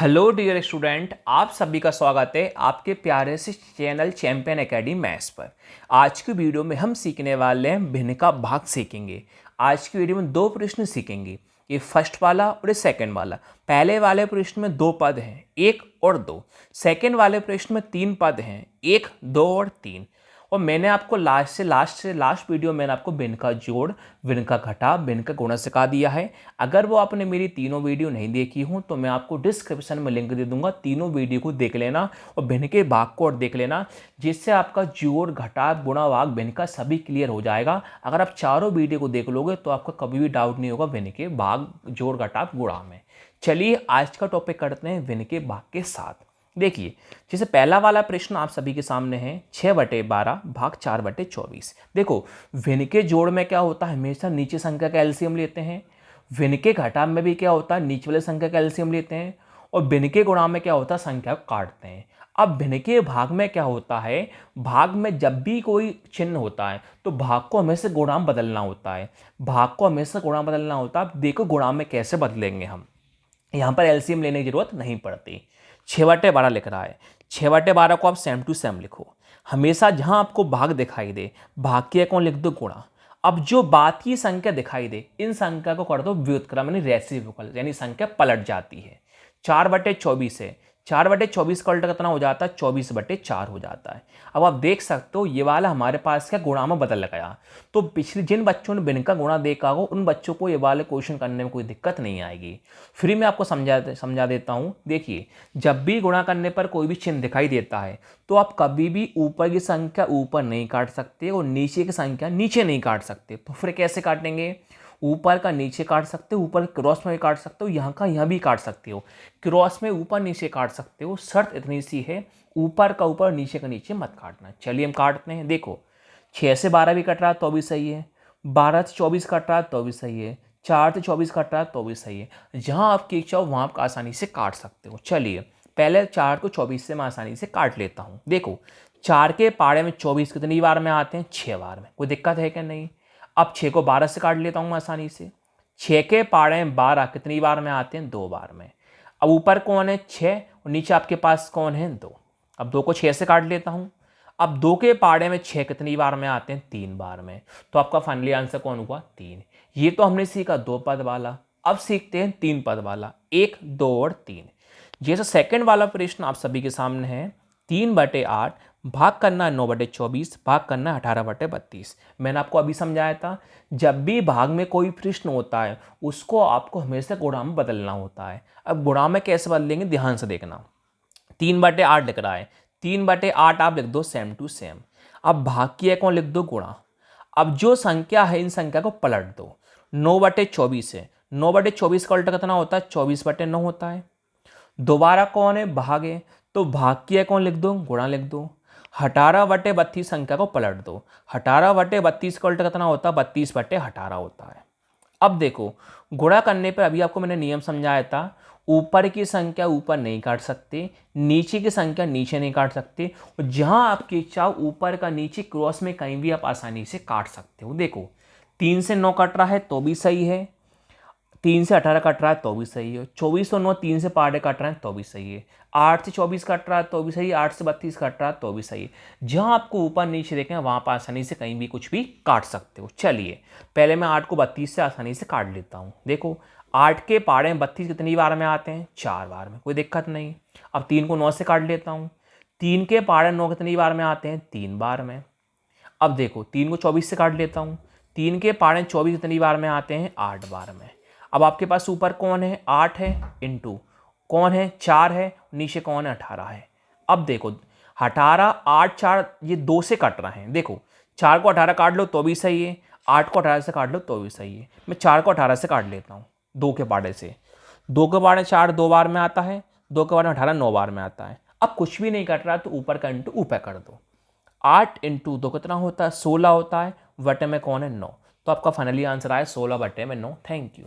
Hello dear student, आप सभी का स्वागत है आपके प्यारे से चैनल चैंपियन एकेडमी मैथ्स पर। आज की वीडियो में हम सीखने वाले हैं भिन्न का भाग सीखेंगे। आज की वीडियो में दो प्रश्न सीखेंगे, ये फर्स्ट वाला और ये सेकंड वाला। पहले वाले प्रश्न में दो पद हैं, एक और दो। सेकंड वाले प्रश्न में तीन पद हैं, एक, दो और तीन। और मैंने आपको लास्ट वीडियो मैंने आपको भिन्न का जोड़, भिन्न का घटाव, भिन्न का गुणा सिखा दिया है। अगर वो आपने मेरी तीनों वीडियो नहीं देखी हूँ तो मैं आपको डिस्क्रिप्शन में लिंक दे दूंगा, तीनों वीडियो को देख लेना और भिन्न के भाग को और देख लेना, जिससे आपका जोड़, घटाव, गुणा, भाग, भिन्न का सभी क्लियर हो जाएगा। अगर आप चारों वीडियो को देख लोगे तो आपका कभी भी डाउट नहीं होगा भिन्न के भाग, जोड़, घटाव, गुणा में। चलिए आज का टॉपिक करते हैं भिन्न के भाग के साथ। देखिए, जैसे पहला वाला प्रश्न आप सभी के सामने है, 6/12 भाग 4/24। देखो, भिन्न के जोड़ में क्या होता है, हमेशा नीचे संख्या का एलसीएम लेते हैं। भिन्न के घटाव में भी क्या होता है, नीचे वाले संख्या का एलसीएम लेते हैं। और भिन्न के गुणा में क्या होता है, संख्या को काटते हैं। अब भिन्न के भाग में क्या होता है, भाग में जब भी कोई चिन्ह होता है तो भाग को हमेशा गुणा में बदलना होता है। भाग को हमेशा गुणा में बदलना होता है। अब देखो गुणा में कैसे बदलेंगे हम, यहाँ पर एलसीएम लेने की जरूरत नहीं पड़ती। 6/12 लिख रहा है, 6/12 को आप सेम टू सेम लिखो। हमेशा जहां आपको भाग दिखाई दे, भाग के अकाउंट लिख दो गुणा। अब जो बात की संख्या दिखाई दे, इन संख्या को कर दो व्युत्क्रम, यानी रेसिप्रोकल, यानी संख्या पलट जाती है। 4/24 है, 4/24 का उल्टा कितना हो जाता है, 24/4 हो जाता है। अब आप देख सकते हो ये वाला हमारे पास क्या गुणा में बदल गया। तो पिछले जिन बच्चों ने भिन्न का गुणा देखा हो उन बच्चों को ये वाले क्वेश्चन करने में कोई दिक्कत नहीं आएगी। फिर मैं आपको समझा देता हूँ। देखिए, जब भी गुणा करने पर कोई भी चिन्ह दिखाई देता है तो आप कभी भी ऊपर की संख्या ऊपर नहीं काट सकते और नीचे की संख्या नीचे नहीं काट सकते। तो फिर कैसे काटेंगे, ऊपर का नीचे काट सकते हो, ऊपर क्रॉस में भी काट सकते हो, यहाँ का यहाँ भी काट सकते हो। क्रॉस में ऊपर नीचे काट सकते हो, शर्त इतनी सी है, ऊपर का ऊपर, नीचे का नीचे मत काटना। चलिए हम काटते हैं। देखो, 6 से 12 भी कट रहा तो भी सही है, 12 से 24 कट रहा तो भी सही है, 4 से 24 कट रहा तो भी सही है। जहाँ आपकी इच्छा हो वहाँ आप आसानी से काट सकते हो। चलिए पहले 4 को 24 से मैं आसानी से काट लेता हूँ। देखो, 4 के पाड़े में 24 कितनी बार में आते हैं, 6 बार में। कोई दिक्कत है क्या, नहीं। अब 6 को 12 से काट लेता हूँ मैं आसानी से। 6 के पाड़े में 12 कितनी बार में आते हैं, 2 बार में। अब ऊपर कौन है, 6, और नीचे आपके पास कौन है, 2। अब 2 को 6 से काट लेता हूँ। अब 2 के पाड़े में 6 कितनी बार में आते हैं, 3 बार में। तो आपका फाइनली आंसर कौन हुआ, 3। ये तो हमने सीखा 2 पद वाला। अब सीखते हैं 3 पद वाला, 1, 2 और 3। जैसे सेकंड वाला प्रश्न आप सभी के सामने है, 3/8 भाग करना है 9/24, भाग करना है 18/32। मैंने आपको अभी समझाया था, जब भी भाग में कोई प्रश्न होता है उसको आपको हमेशा गुणा में बदलना होता है। अब गुणा में कैसे बदलेंगे, ध्यान से देखना। 3/8 लिख रहा है, 3/8 आप लिख दो सेम टू सेम। अब भाग किया कौन, लिख दो गुणा। अब जो संख्या है इन संख्या को पलट दो। 9/24 है, 9/24 का उल्टा कितना होता है, 24/9 होता है। दोबारा कौन है, भाग है, तो भाग किया कौन, लिख दो गुणा लिख दो। 18/32 संख्या को पलट दो। 18/32 का उल्टा कितना होता है, 32/18 होता है। अब देखो, गुणा करने पर अभी आपको मैंने नियम समझाया था, ऊपर की संख्या ऊपर नहीं काट सकते, नीचे की संख्या नीचे नहीं काट सकते, और जहां आपकी इच्छा हो ऊपर का नीचे क्रॉस में कहीं भी आप आसानी से काट सकते हो। देखो, 3 से 9 कट रहा है तो भी सही है, 3 से 18 कट रहा है तो भी सही है, 24 और 9 3 से पाड़े कट रहे हैं तो भी सही है, 8 से 24 कट रहा है तो भी सही है, 8 से 32 कट रहा है तो भी सही है। जहां आपको ऊपर नीचे देखें वहां पर आसानी से कहीं भी कुछ भी काट सकते हो। चलिए पहले मैं 8 को 32 से आसानी से काट लेता हूं। देखो, 8 के पाड़े में 32 कितनी बार में आते हैं, 4 बार में, कोई दिक्कत नहीं। अब 3 को 9 से काट लेता हूँ। 3 के पाड़े 9 कितनी बार में आते हैं, 3 बार में। अब देखो, 3 को 24 से काट लेता हूँ। 3 के पाड़े 24 कितनी बार में आते हैं, 8 बार में। अब आपके पास ऊपर कौन है, 8 है, इंटू कौन है, 4 है, नीचे कौन है, 18 है। अब देखो, 18, 8, 4 ये 2 से कट रहे हैं। देखो, 4 को 18 काट लो तो भी सही है, 8 को 18 से काट लो तो भी सही है। मैं 4 को 18 से काट लेता हूँ 2 के पाड़े से। 2 के पाड़े 4 2 बार में आता है, 2 के पाड़े 18 9 बार में आता है। अब कुछ भी नहीं कट रहा तो ऊपर का इंटू ऊपर कर दो। 8 इंटू 2 कितना होता है, 16 होता है, बटे में कौन है, 9। तो आपका फाइनली आंसर आया 16/9। Thank you.